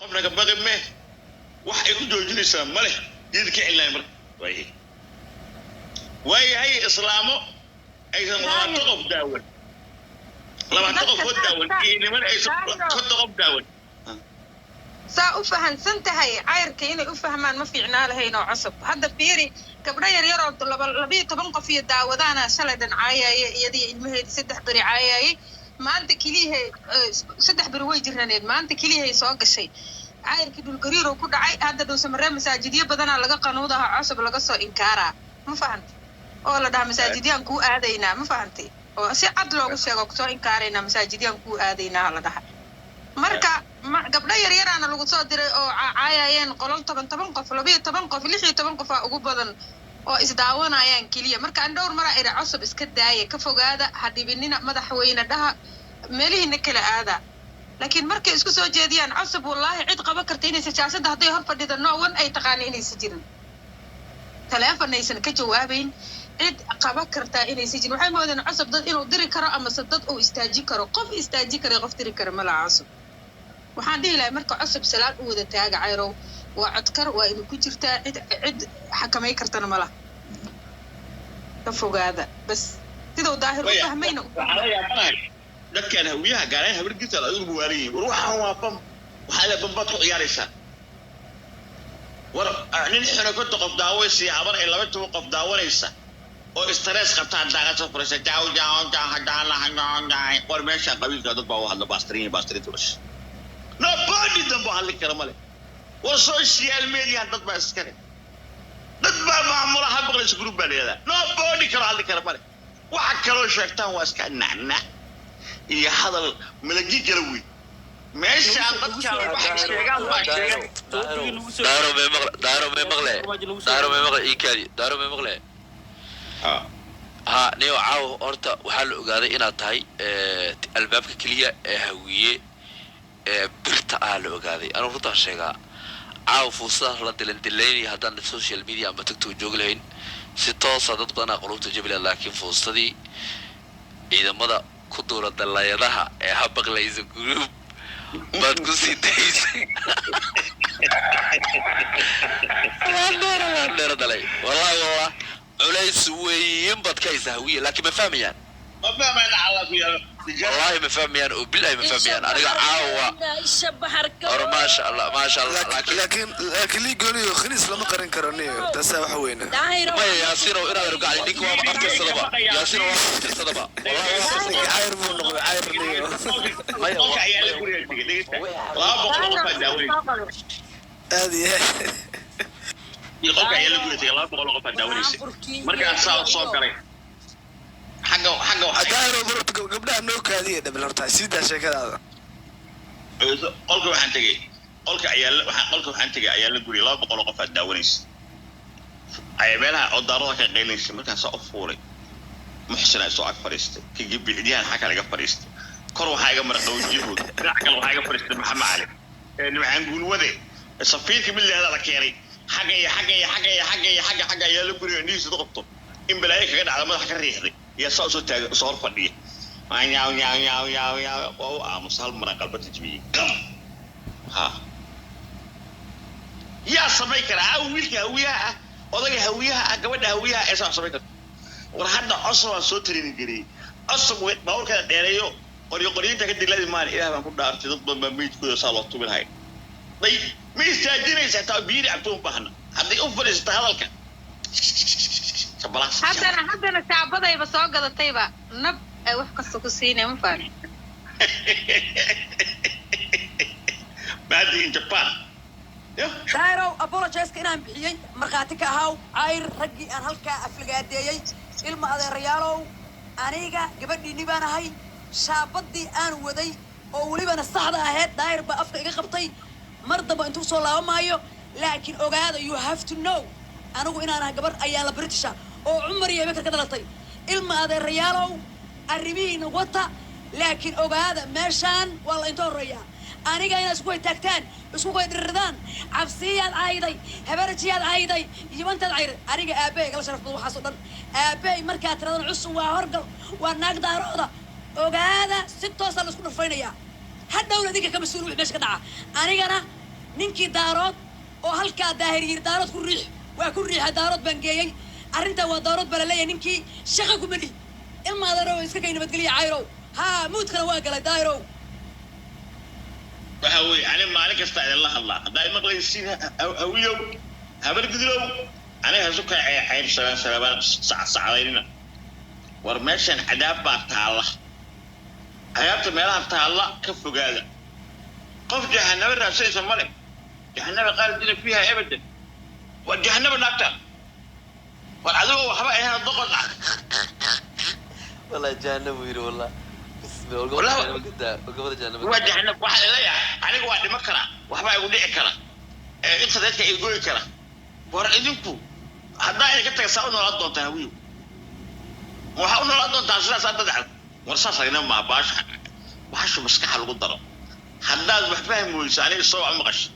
قفنا قبل ما واحد يقول جوني سلام ماله يدك إلا مر وهي هي إسلامه أيضا لا تقف داول لما تقف داول إني من أي تقف داول saa u fahansan tahay cayrka inay u fahmaan ma fiicnaa lahayn oo cusub hadda fiiri gabdho yar yar oo 12 qof iyo daawadaana shalay dhan caayay iyadii ilmaheedii 3 bari caayay maanta kaliya 3 bari way jirnaneed maanta kaliya soo gashay cayrkii dhul gariir oo ku dhacay hadda dhow samaree masaajidiyo badan laga qanuudaha cusub laga soo inkaaraa ma fahantay oo la dhaha masaajidiyaan ku aadaynaa ma fahantay oo si cad loogu sheego ku soo inkaarayna masaajidiyaan ku aadaynaa la dhaha marka gabdho yar yaraana lagu soo diray oo caayayeen qolal 10 qof 12 qof 16 qof ugu badan oo isdaawanayaan kaliya marka aan dhowr mar ay cusub iska daayay ka fogaada hadibinina madaxweyne dhaha meelihiina kala aada laakiin markay isku soo jeediyaan cusub wallahi cid qaba karta inay siyaasada haday hor fadhido no one ay taqaan inay sijirin teleefanaysan ka jawaabayn cid qaba karta inay sijirin waxay moodeen cusub dad inuu diri karo ama dad uu istaaji karo qof istaaji karo qof diri karo mala cusub waxaan dhihi lahaa marka cusub salaad u wada taaga cayrow waa codkar waa inuu ku jirtaa cid xakamay kartana malaha ka fogaada bas sidoo daahir u fahmayna dadkan hawiyaha gaareen habarkiisa la ugu waariyin ruuxan waa bam waxa la bambad ku ciyaaraysa war nin xina ku qof daawaysi abar ay 12 qof daawanaysa oo stress qabta daaqad soo furaysa jaaw war meesha qabiilka dad baa wada baastriin tulas nobody dambo hal karamale war social media dad baa iskale dad baa maamula habqlis group baleeda nobody kala hal karamale waxa kale sheegtaan waa iska nacna iyo hadal malagi garawi meesha dadka waxa sheegaan baa sheegan daaro me maqle ikadi daaro me maqle niyo caaw horta waxaa la ogaaday inaad tahay albaabka kaliya ee hawiye birta la ogaaday anuu runtaa sheegaa caaw fuusaha la dilandilaynaya haddaan social media ama tiktok joog lahayn si toosa dad badanaa qulubta jabila laakiin fuusadii ciidamada ku duula dalayadaha ee habaqlaysa group baad ku sii daysay waan dalay wallahi culays weyn bad ka isahwiye laakiin ma fahmayaan والله ما فهميان وبالله ما فهميان أنا عاوة ما شاء الله لكن لي قولي خليص لما قرن كرنيه تساوي حوينا ما ياسين وإنا رجع ليك وما أفكر صدبة ياسين وما أفكر صدبة والله عاير مو نقول عاير ليه ما هذه يقولك يا لقولي تيلا بقول لك فداوري مركز صار صوكري حاجة دايرو برت قبلها نوك هذه ده بالرتاع سيدا شكلها قولك waxaan tagay qolka waxaan tagay ayaa la guri 200 qof daawanaysa aybeelaha oo darada ka qeynaysa markaas oo fuulay muxsina soo ag fariistay kigi bixiyaan xaka laga fariistay kor waxa iga marqow jihood dhinac kale waxa iga fariistay maxamed cali nimcaan guulwade safiirka milaada la keenay xaga ayaa la guri niis qabto in balaayo kaga dhacdo madax ka riixday يا صوصو تاج صور فنية يا أو مصال مرة قلبت جميل ها يا صبيكر هويك هويها وضعي هويها قبل هويها إيش صبيكر ورحنا أصلا صوتين جري أصلا ما هو كذا ديريو قريب تكدي لازم ما إله ما كنا أرتي ضد بميت كذا صالات من هاي طيب مين تاجرين ستعبير عبتهم بحنا هذي أوفر استهلك haddana taabadayba soo gadatayba nab ay wax kasta ku siinay ma fahmin baadi in Japan dairo apologize inaan bixiyay marqaati ka ahaw ayr ragii aan halka aflagaadeeyay ilma adeerayaalow aniga gabadhiini baan ahay shaabadii aan waday oo waliba saxda ahayd dair ba afka iga qabtay mar daba intuu soo laabamaayo laakiin ogaada you have to know anigu inaan gabar ayaa la Britisha oo Umar iyo Bakar ka dhalatay ilma adeerayaalow arrimihiina wata laakiin ogaada meeshaan waa la inta horeeya aniga inay isku taagtaan isku qeydradaan cabsiyaad ayday habarjiyaad ayday yimantaad ayday aniga aabay kala sharafto waxa soo dhan aabay marka tiradan cusub waa horgal waa naag daarooda ogaada si toos ah la isku dhafaynaya hadawna dinka ka masuul wixii meesha ka dhaca anigana ninkii daarood oo halkaa daahiriyir daarood ku riix waa ku riixa daarood baan geeyey arrintaa waa daarood baa la leeyahay ninkii shaqa kuma dhihi ilma adeerow iska kay nabadgeliya cayrow haa muudkana waa galay daahirow waxa weeye ani maalin kasta idinla hadlaa haddaa maqlaysiin hawiyow habar gudulow aniga hasu ka cayr sabaan sacadaynina war meeshan cadaab baa taalla cadaabta meelaha taalla ka fogaada qof jahannaba raasaysa male jahannaba qaalidina fiiha abadan waa jahannaba naagta war adigoo waxba ahayn doqon ah والله جهنم ويري والله waa jahannab waxaa leeyahay aniga waa dhimo kara waxbaa igu dhici kara internetka ay goyi kara war idinku haddaa idinka taga saa u noolaan doontaan hawiyow waxaa u noolaan doontaan sidaas aad dadacda war saas agna maa bahashu maskaxa lagu daro haddaad wax fahmi weyso aniga soo maqasho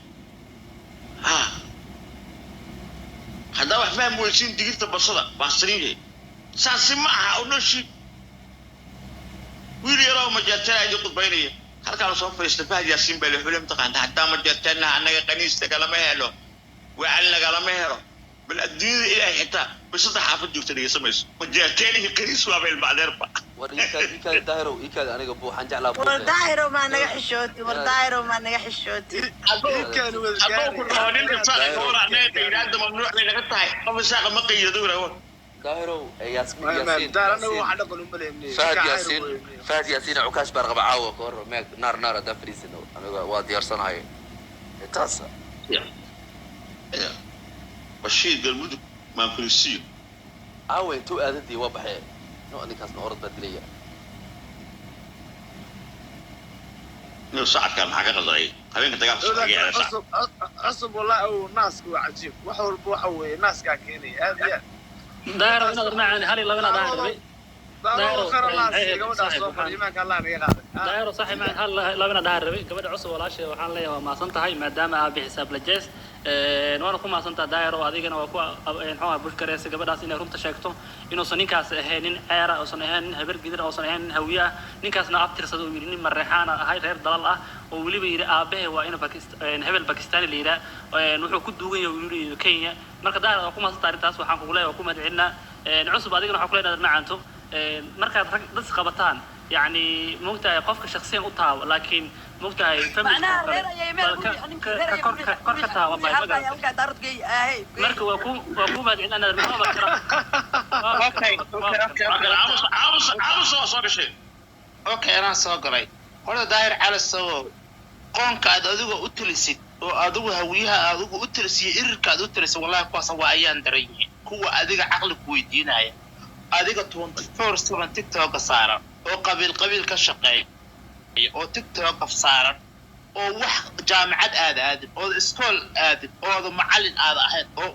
haddaa wax fahmi weysiin digirta basada baastariinye saasi ma aha oo nooshi wiil yaroo majeertana idin qudbaynaya halkaan soo fadhiista fahad yaasiin baa la xulim taqaanta haddaa majeertana annaga qaniista kalama helo wacal nagalama helo bal adduunyada ilaahay xitaa bisada xaafad joogta dhegeysamayso majeerteenihii qaniis waa beel bacdeerba إيكاد دايرو إيكاد أنا قبو حنجع لابو والدايرو ما نجح حشوتي والدايرو ما نجح حشوتي أبوك الرهانين كسائل كورا نيت إيراد ممنوع من قطعي قبل ساعة ما قيدونا هو دايرو ياسين فهد ياسين عكاش برغب عاوة كور نار ده فريسنو أنا وادي أرسن هاي تاسع بشير قلمود ما فريسيو عاوة تو أذدي وبحي نو أني كاس نورد بدلية نو ساعة كان حاجة غزرية هبين كنت قاعد عصب والله أو ناس كوا عجيب وحول بوحوي ناس كاكيني هذه دايرو إنه معنا هاري لغنا دايرو دايرو خير الله سيقوم صوفر إيمانك الله نيقاضي دايرو صحي معنا هلا لغنا دايرو قبل عصب ولا شيء وحان ليه ما صنتهاي ما دام بحساب لجيس نوانا كما صنتا دايرو هذيك وكوا نحوها بوشكريس قبل إنه رمت شاكتو إنه صنيكاس هنين عيرة أو صنيهن هبر قدر أو صنيهن هوية نيكاس نعبتر صدو يرين مريحانا هاي غير ضلال وولي بيري آبه وإنه هبل باكستاني اللي يرى نوحو كدوغي ويري كينيا مركا دايرو كما صنتا ريتاس وحان كوغلاي وكما دعينا نعصب هذيك نحو كلنا معانتو markaad rag dad qabataan yani moogtahay qofka shakhsiyan u taawo laakiin moogtahay korka taawo marka waa ku baadin anad اوكي انا soo galay hore daahir cala sawo qoonka aad adigu u talisid oo adigu hawiyaha adigu u talisiyo irirka aad u talisid wallahi kuwaas waa ayaan dareeyay kuwa adiga aqli ku weydiinaya adiga 24/7 TikTok saaran oo qabiil ka shaqeeya oo TikTok saaran oo wax jaamacad aad oo iskool aad oo macallin aad ahayd oo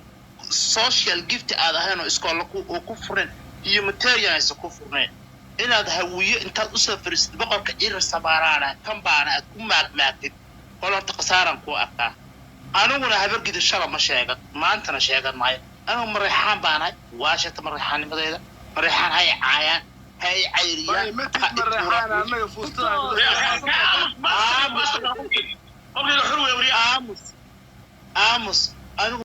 social gift aad ahayn oo iskool ku furan iyo materials ku furan inaad hawiyo intaad u safrisid boqorka irir sabaarana kan baana aad ku maagmaagtid qolorta qasaaran ku arkaa aniguna habargida shala ma sheegan maantana sheegan maayo anigu marixaan baanahay waashata marixaanimadeeda مريحان هاي عيان هاي عيريان مريحان أنا فوستنا آموس أنا